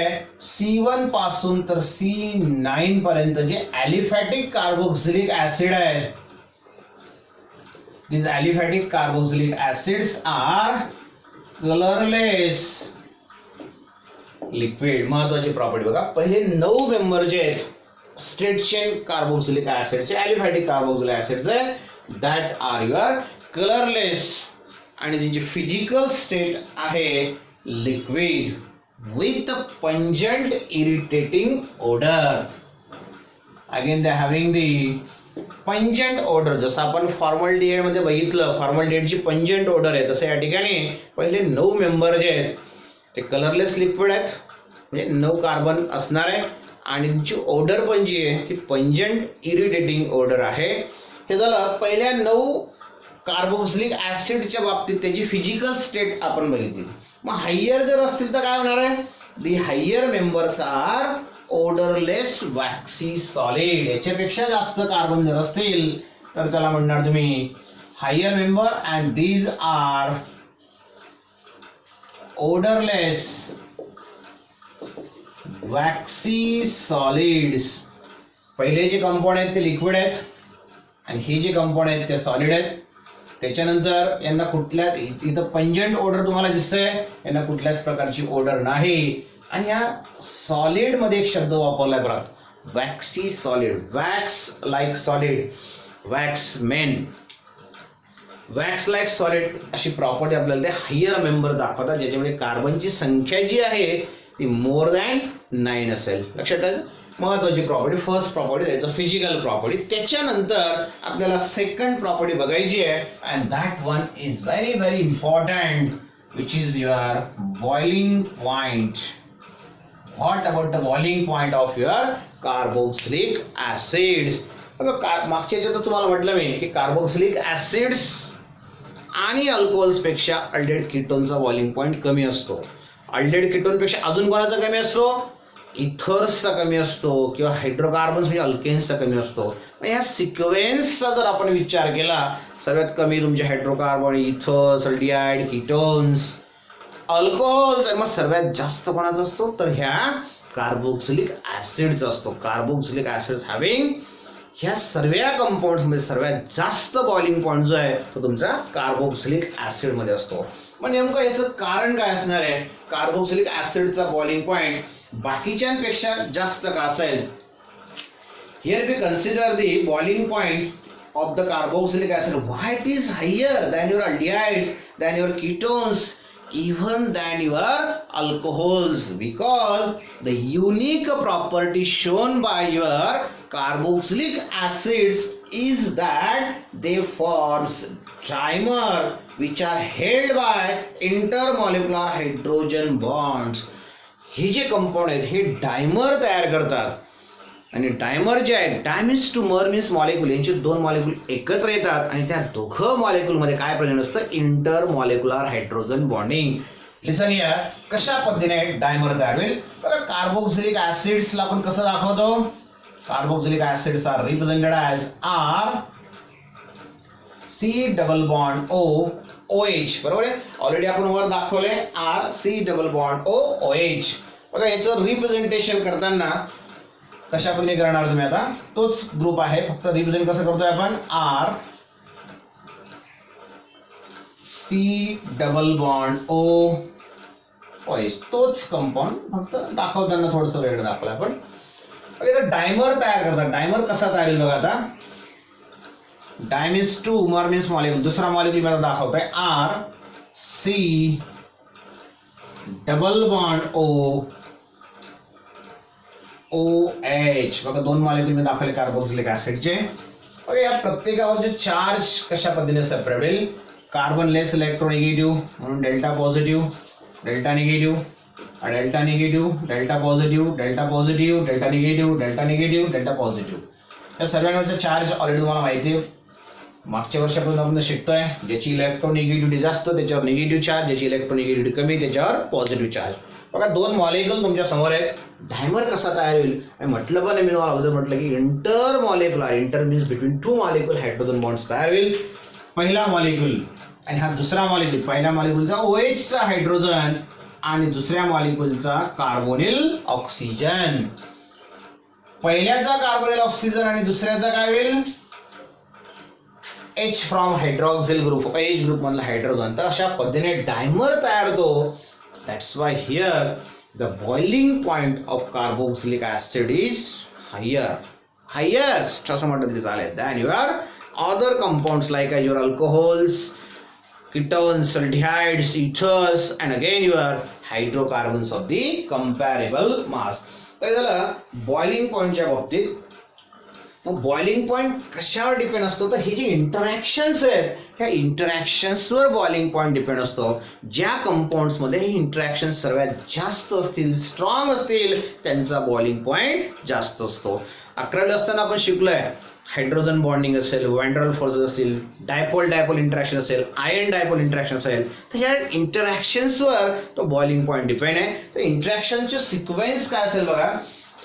C1 पासून तर C9 पर्यंत जे ॲलिफॅटिक कार्बोक्सिलिक ऍसिड आहे, these aliphatic carboxylic acids are colorless liquid. महत्वाची प्रॉपर्टी बघा, पहिले 9 मेंबर जे आहेत स्ट्रेट चेन कार्बोक्सिलिक ऍसिडचे ॲलिफॅटिक कार्बोक्सिलिक ऍसिड्स आहे, दॅट आर युअर कलरलेस आणि त्यांची फिजिकल स्टेट आहे liquid with a pungent irritating odor. Again they are having the pungent odor. जसं आपण फॉर्मल्डिहाइड मध्ये बघितलं, फॉर्मल्डिहाइडची पंजंट ऑर्डर आहे, तसं या ठिकाणी पहिले 9 मेंबर जे आहेत ते कलरलेस लिक्विड आहेत, म्हणजे 9 कार्बन असणार आहे आणि त्यांची ऑर्डर पण जी आहे ती पंजंट इरिटेटिंग ऑर्डर आहे. हे झालं पहिल्या 9 कार्बोक्सिलिक ऍसिडच्या बाबतीत त्याची फिजिकल स्टेट आपण बघितली. मग हायर जर असतील तर काय होणार आहे, the higher members are odourless waxy solid. याच्यापेक्षा जास्त कार्बन जर असतील तर त्याला म्हणणार तुम्ही higher member and these are odourless waxy solids. पहिले जे कंपाऊंड आहेत ते लिक्विड आहेत आणि हे जे कंपाऊंड आहेत ते सॉलिड आहेत. त्याच्यानंतर यांना कुठल्या इथं पंजंट ऑर्डर तुम्हाला दिसतंय, यांना कुठल्याच प्रकारची ऑर्डर नाही. आणि या सॉलिड मध्ये एक शब्द वापरलाय बघा, waxy solid, wax like solid, wax main, wax like solid अशी प्रॉपर्टी आपल्याला ते हायर मेंबर दाखवतात, ज्याच्यामध्ये कार्बनची संख्या जी आहे ती मोर दॅन 9 असेल. लक्षात ठेवा, महत्वाची प्रॉपर्टी, फर्स्ट प्रॉपर्टी त्याचं फिजिकल प्रॉपर्टी. त्याच्यानंतर आपल्याला सेकंड प्रॉपर्टी बघायची आहे and that one is very very important, which is your boiling point. What about the boiling point of your carboxylic acids. मागच्या याच्यात तुम्हाला म्हटलं मी की कार्बोक्सिलिक ऍसिड्स आणि अल्कोहोल्स पेक्षा अल्डेड कीटोनचा बॉइलिंग पॉइंट कमी असतो. अल्डेड कीटोन पेक्षा अजून कोणाचा कमी असतो, इथर्सचा कमी असतो किंवा हायड्रोकार्बन्स म्हणजे अल्केन्सचा कमी असतो. या सिक्वेन्सचा जर आपण विचार केला, सर्वात कमी तुमचे hydrocarbon, ethers, aldehyde, ketones, alcohols, आणि मग सर्वात जास्त कोणाचा असतो तर ह्या कार्बोक्सिलिक ऍसिडचा असतो. कार्बोक्सिलिक ऍसिड्स हॅव्हिंग ह्या सर्व कंपाऊंड्स मध्ये सर्वात जास्त बॉइलिंग पॉइंट जो आहे तो तुमचा कार्बोक्सिलिक ऍसिड मध्ये असतो. मग नेमकं याचं कारण काय असणार आहे, कार्बोक्सिलिक ऍसिडचा बॉइलिंग पॉइंट बाकीच्यांपेक्षा जास्त का असेल. Here we consider the boiling point of the carboxylic acid. Why it is higher than your aldehydes, than your ketones, even than your alcohols? Because the unique property shown by your carboxylic acids is that they forms dimer which are held by intermolecular hydrogen bonds. हे जे compound आहेत हे dimer तयार करतात आणि dimer जे आहे, डायमिन्स two mer means molecule, यांचे 2 मॉलिक्यूल एकत्र येतात आणि त्या दोघं मॉलिक्यूल मध्ये काय प्रेझेंट असतं, inter molecular hydrogen bonding. Listen here, कशा पद्धतीने डायमर तयार होईल बघा. कार्बोक्सिलिक ऍसिड्सला आपण कसं दाखवतो, carboxylic acids are represented as R C double bond O OH. बरोबर आहे, ऑलरेडी आपण वर दाखवले R C double bond O OH. बघा याचं रिप्रेझेंटेशन करताना कशा पद्धतीने करणार तुम्ही, आता तोच ग्रुप आहे, फक्त रिप्रेझेंट कसं करतोय आपण, R C double bond O OH, तोच कंपाऊंड, फक्त दाखवताना थोडंसं वेगळं दाखवलं आपण. डायमर तयार करतात. डायमर कसा तयार होईल बघा. आता dimers two mer means molecule, दुसरा मॉलिक्यूल मला दाखवतोय R C double bond O OH. बघा 2 मॉलिक्यूल मी दाखवले कार्बोक्सिलिक ऍसिडचे. बघा या प्रत्येकावरचे चार्ज कशा पद्धतीने सेपरेट होईल. कार्बन लेस इलेक्ट्रोनिगेटिव्ह म्हणून delta positive, delta negative, delta negative, delta positive, delta positive, delta negative, delta negative, delta positive. या सर्वांवरचा चार्ज ऑलरेडी तुम्हाला माहिती आहे, मागच्या वर्षापासून आपण शिकतोय. ज्याची इलेक्ट्रोनिगेटिव्हिटी जास्त त्याच्यावर निगेटिव्ह चार्ज, ज्याची इलेक्ट्रोनिगेटिव्हिटी कमी त्याच्यावर पॉझिटिव्ह चार्ज. बघा 2 मॉलिक्यूल तुमच्या समोर आहेत. डायमर कसा तयार होईल म्हटलं पण मी तुम्हाला अगोदर म्हटलं की inter molecular, inter means between 2 molecule hydrogen bonds तयार होईल. पहिला मॉलिक्यूल आणि हा दुसरा मॉलिक्यूल, पहिल्या मॉलिक्यूलचा OH चा हायड्रोजन आणि दुसऱ्या मॉलिक्यूलचा कार्बोनिल ऑक्सिजन. पहिल्याचा कार्बोनिल ऑक्सिजन आणि दुसऱ्याचा काय होईल? H from hydroxyl group, H group मधला हायड्रोजन. तर अशा पद्धतीने डायमर तयार होतो. That's why here the boiling point of carboxylic acid is highest असं म्हटलं तरी चालेल than your other compounds like your alcohols, ketones, aldehydes, ethers, and again your hydrocarbons of the comparable mass. तर झालं बॉइलिंग पॉइंटच्या बाबतीत. मग बॉइलिंग पॉइंट कशावर डिपेंड असतो? तर हे जे इंटरॅक्शन्स आहेत ह्या इंटरॅक्शन्सवर बॉइलिंग पॉइंट डिपेंड असतो. ज्या कंपाऊंड्समध्ये हे इंटरॅक्शन सर्वात जास्त असतील, स्ट्रॉंग असतील, त्यांचा बॉइलिंग पॉइंट जास्त असतो. 11वी असताना आपण शिकलोय हायड्रोजन बॉन्डिंग असेल, वॅन डर वाल्स फोर्सेस असतील, डायपोल इंटरॅक्शन असेल, आयन डायपोल इंटरॅक्शन असेल, तर ह्या इंटरॅक्शन्सवर तो बॉइलिंग पॉइंट डिपेंड आहे. तर इंटरॅक्शनचे सिक्वेन्स काय असेल बघा.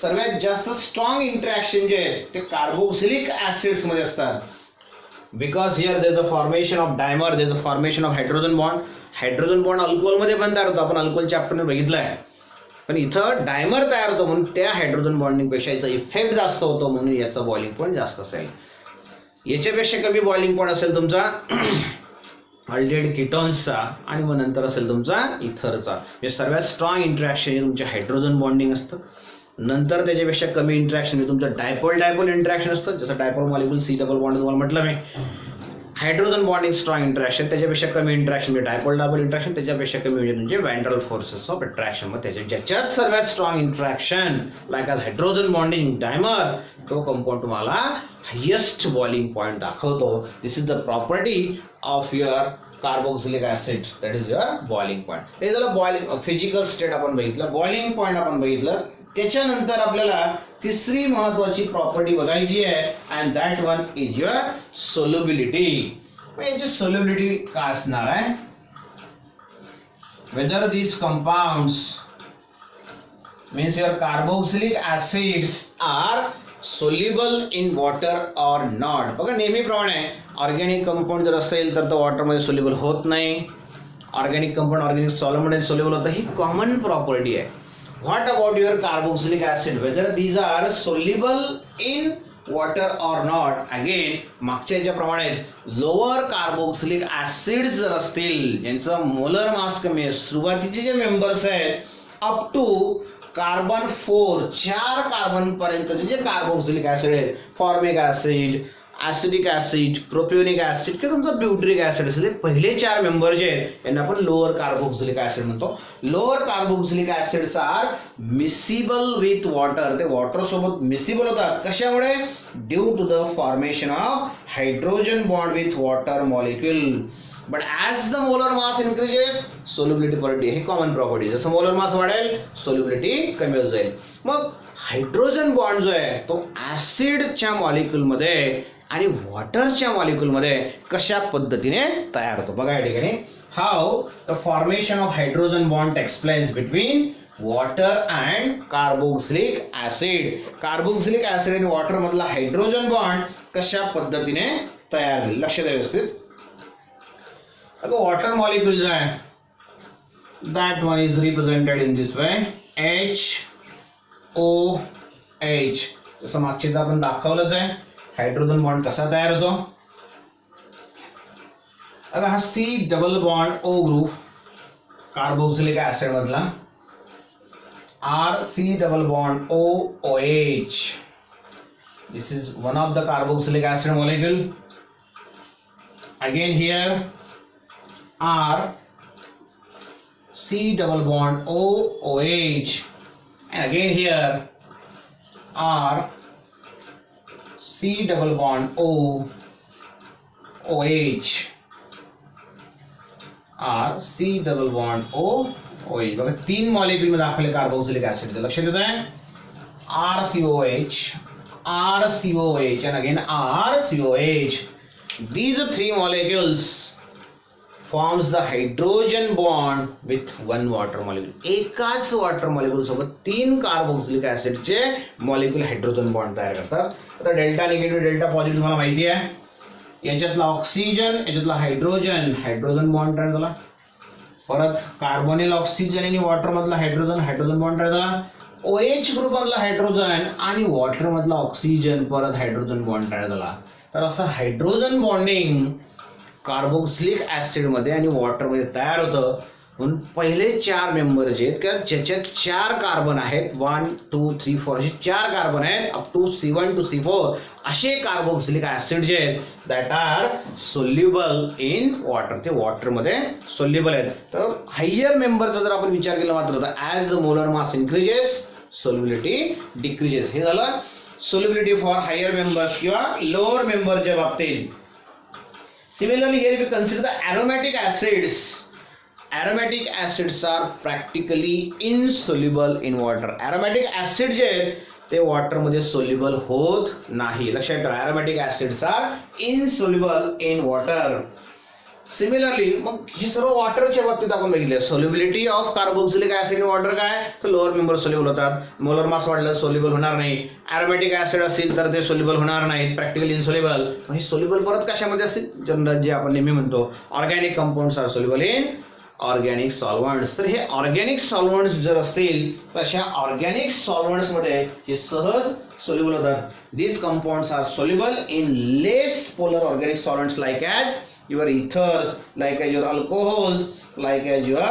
सर्वात जास्त स्ट्रॉंग इंटरॅक्शन जे आहेत ते कार्बोक्सिलिक ऍसिड्स मध्ये असतात. Because here there is a formation of dimer, there is a formation of hydrogen bond. Hydrogen bond अल्कोहोलमध्ये पण तयार होतो, आपण अल्कोहोल चॅप्टरने बघितलं आहे. पण इथं डायमर तयार होतो म्हणून त्या हायड्रोजन बॉन्डिंगपेक्षा याचा इफेक्ट जास्त होतो म्हणून याचा बॉइलिंग पॉइंट जास्त असेल. याच्यापेक्षा कमी बॉइलिंग पॉइंट असेल तुमचा अल्डिहाइड कीटोन्सचा आणि मग नंतर असेल तुमचा इथरचा. हे सर्वात स्ट्रॉंग इंटरॅक्शन हे तुमचे हायड्रोजन बॉन्डिंग असतं. नंतर त्याच्यापेक्षा कमी इंटरॅक्शन हे तुमचं डायपोल इंटरॅक्शन असतं. जसं dipole molecule C double bond तुम्हाला म्हटलं मी. हायड्रोजन बॉन्डिंग स्ट्रॉंग इंटरॅक्शन, त्याच्यापेक्षा कमी इंटरॅक्शन म्हणजे डायपोल इंटरॅक्शन, त्याच्यापेक्षा कमी म्हणजे van der Waals forces of attraction. मग ज्याच्यात सर्वात स्ट्रॉंग इंटरॅक्शन लाईक आज हायड्रोजन बॉन्डिंग डायमर, तो कंपाऊंड तुम्हाला हायेस्ट बॉइलिंग पॉइंट दाखवतो. This is the property of your carboxylic acid, that is your boiling point. हे झालं बॉइलिंग फिजिकल स्टेट आपण बघितलं, बॉइलिंग पॉइंट आपण बघितलं. त्याच्यानंतर आपल्याला तिसरी महत्वाची प्रॉपर्टी बघायची आहे and that one is your solubility. याची सोल्युबिलिटी काय असणार आहे? Whether these compounds means your carboxylic acids are soluble in water or not. बघा नेहमीप्रमाणे ऑर्गॅनिक कंपाऊंड जर असेल तर तो वॉटरमध्ये सोल्युबल होत नाही. ऑर्गॅनिक कंपाऊंड ऑर्गॅनिक सॉलिडमध्ये सोल्युबल होतं, ही कॉमन प्रॉपर्टी आहे. What about your carboxylic acid? Whether these are soluble in water or not? Again, मागच्या याच्याप्रमाणे लोअर कार्बोक्सिलिक ऍसिड्स जर असतील, यांचं मोलर मास कमी आहे, सुरुवातीचे जे मेंबर्स आहेत अप टू कार्बन 4, 4 कार्बन पर्यंतचे जे कार्बोक्सिलिक ऍसिड आहेत, formic acid, acidic acid, propionic acid किंवा तुमचा ब्युट्रिक ऍसिड असेल, पहिले 4 मेंबर जे आहेत यांना आपण लोअर कार्बोक्सिलिक ऍसिड म्हणतो. Lower carboxylic acids are miscible with water. ते वॉटर सोबत मिसिबल होतात. कशामुळे? Due to the formation of hydrogen bond with water molecule. But as the molar mass increases solubility property, हे कॉमन प्रॉपर्टी. जसं molar mass वाढेल solubility कमी होत जाईल. मग हायड्रोजन बॉन्ड जो आहे तो ऍसिडच्या मॉलिक्यूलमध्ये आणि वॉटरच्या मॉलिक्यूलमध्ये कशा पद्धतीने तयार होतो बघा या ठिकाणी. How the formation of hydrogen bond takes place between water and carboxylic acid. Carboxylic acid आणि वॉटर मधला हायड्रोजन बॉन्ड कशा पद्धतीने तयार होईल लक्ष द्या व्यवस्थित. आता वॉटर मॉलिक्यूल जो आहे that one is represented in this way HOH. जसं मागच्या आपण दाखवलंच आहे हायड्रोजन बॉन्ड कसा तयार होतो. आता हा C double bond O group carboxylic acid मधला, RC double bond OH. This is one of the carboxylic acid molecule. Again here R C double bond OH, and again here R C double bond OH, R C double bond OH. बघा 3 molecule मध्ये दाखवले carboxylic acid. लक्ष देत आहे RCOH, RCOH, and again RCOH. These 3 molecules forms the hydrogen bond with one water molecule. एकाच water molecule सोबत 3 carboxylic ऍसिडचे molecule hydrogen bond तयार करतात. आता डेल्टा निगेटिव्ह डेल्टा पॉझिटिव्ह तुम्हाला माहिती आहे. याच्यातला ऑक्सिजन, याच्यातला हायड्रोजन बॉन्ड तयार झाला. परत कार्बोनिल ऑक्सिजन आणि वॉटर मधला हायड्रोजन बॉन्ड तयार झाला. OH ग्रुप मधला हायड्रोजन आणि वॉटर मधला ऑक्सिजन परत हायड्रोजन बॉन्ड तयार झाला. तर असं हायड्रोजन बॉन्डिंग कार्बोक्सिलिक ऍसिड मध्ये आणि वॉटर मध्ये तयार होतं. म्हणून पहिले 4 मेंबर जे आहेत किंवा ज्याच्यात 4 कार्बन आहेत 1 2 3 4 असे 4 कार्बन आहेत up to C1 to C4 असे कार्बोक्सिलिक ऍसिड जे आहेत that are soluble in water, ते वॉटर मध्ये सोल्युबल आहेत. तर हायर मेंबरचा जर आपण विचार केला मात्र तर as the molar mass increases solubility decreases. हे झालं सोल्युबिलिटी फॉर हायर मेंबर्स किंवा लोअर मेंबरच्या बाबतीत. Similarly here we consider the aromatic acids. Aromatic acids are practically insoluble in water. Aromatic acid जे आहेत ते वॉटर मध्ये सोल्युबल होत नाही. लक्षात ठेवा, aromatic acids are insoluble in water. Similarly मग हे सर्व वॉटरच्या बाबतीत आपण बघितले. Solubility of carboxylic acid in water काय, तर लोअर मेंबर सोल्युबल होतात. मोलर मास वाढलं सोल्युबल होणार नाही. ॲरोमॅटिक ऍसिड असेल तर ते सोल्युबल होणार नाहीत, प्रॅक्टिकली इनसोल्युबल. हे सोल्युबल परत कशामध्ये असेल, जनरल जे आपण नेहमी म्हणतो organic compounds are soluble in organic solvents. तर हे ऑर्गॅनिक सॉल्व्हंट्स जर असतील तर अशा ऑर्गॅनिक सॉल्व्हंट्स मध्ये हे सहज सोल्युबल होतात. These compounds are soluble in less polar organic solvents like as your ethers, like as your alcohols, like as your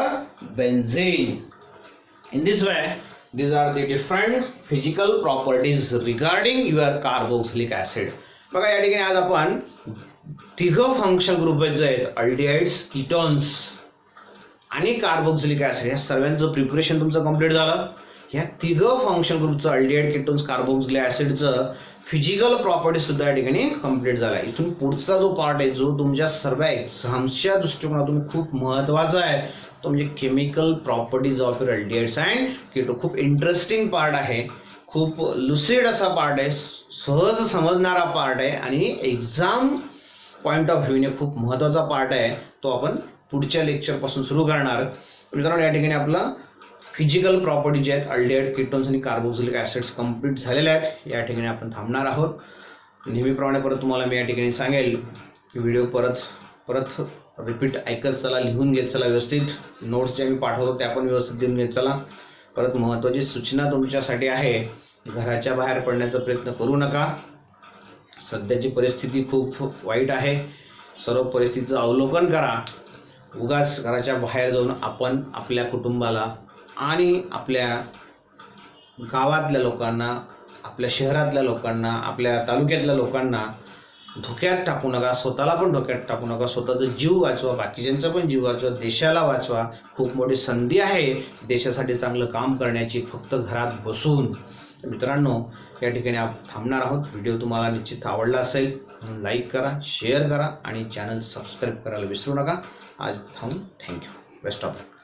benzene. In this way, these are the different physical properties regarding your carboxylic acid. बघा या ठिकाणी आज आपण तिघं function group आहेत, aldehydes, ketones आणि carboxylic acid, या सर्वांचं प्रिपरेशन तुमचं कंप्लीट झालं. ह्या तिघं फंक्शन ग्रुपचं अल्डिहाइड, कीटोन्स, कार्बोक्सिलिक ऍसिडचं फिजिकल प्रॉपर्टी सुद्धा या ठिकाणी कंप्लीट झाला. इथून पुढचा जो पार्ट आहे जो तुमच्या सर्व एक्झाम्सच्या दृष्टिकोनातून खूप महत्त्वाचा आहे तो म्हणजे chemical properties of your aldehydes and keto. खूप इंटरेस्टिंग पार्ट आहे, खूप लुसिड असा पार्ट आहे, सहज समजणारा पार्ट आहे आणि एक्झाम पॉईंट ऑफ व्ह्यूने खूप महत्त्वाचा पार्ट आहे. तो आपण पुढच्या लेक्चरपासून सुरू करणार. मित्रांनो या ठिकाणी आपलं फिजिकल प्रॉपर्टी जे आहेत अल्डिहाइड, कीटोन्स आणि कार्बोक्सिलिक ऍसिड्स कंप्लीट झालेले आहेत. या ठिकाणी आपण थांबणार आहोत. नेहमीप्रमाणे परत तुम्हाला मी या ठिकाणी सांगेल की व्हिडिओ परत रिपीट ऐकत चला, लिहून घेत चला, व्यवस्थित नोट्स जे मी पाठवतो त्या पण व्यवस्थित लिहून घेत चला. परत महत्त्वाची सूचना तुमच्यासाठी आहे, घराच्या बाहेर पडण्याचा प्रयत्न करू नका. सध्याची परिस्थिती खूप वाईट आहे. सर्व परिस्थितीचं अवलोकन करा. उगाच घराच्या बाहेर जाऊन आपण आपल्या कुटुंबाला आणि आपल्या गावातल्या लोकांना, आपल्या शहरातल्या लोकांना, आपल्या तालुक्यातल्या लोकांना धोक्यात टाकू नका. स्वतःला पण धोक्यात टाकू नका. स्वतःचा जीव वाचवा, बाकीच्यांचा पण जीव वाचवा, देशाला वाचवा. खूप मोठी संधी आहे देशासाठी चांगलं काम करण्याची, फक्त घरात बसून. मित्रांनो या ठिकाणी आपण थांबणार आहोत. व्हिडिओ तुम्हाला निश्चित आवडला असेल म्हणून लाईक करा, शेअर करा आणि चॅनल सबस्क्राईब करायला विसरू नका. आज थांबून थँक्यू. Best of luck.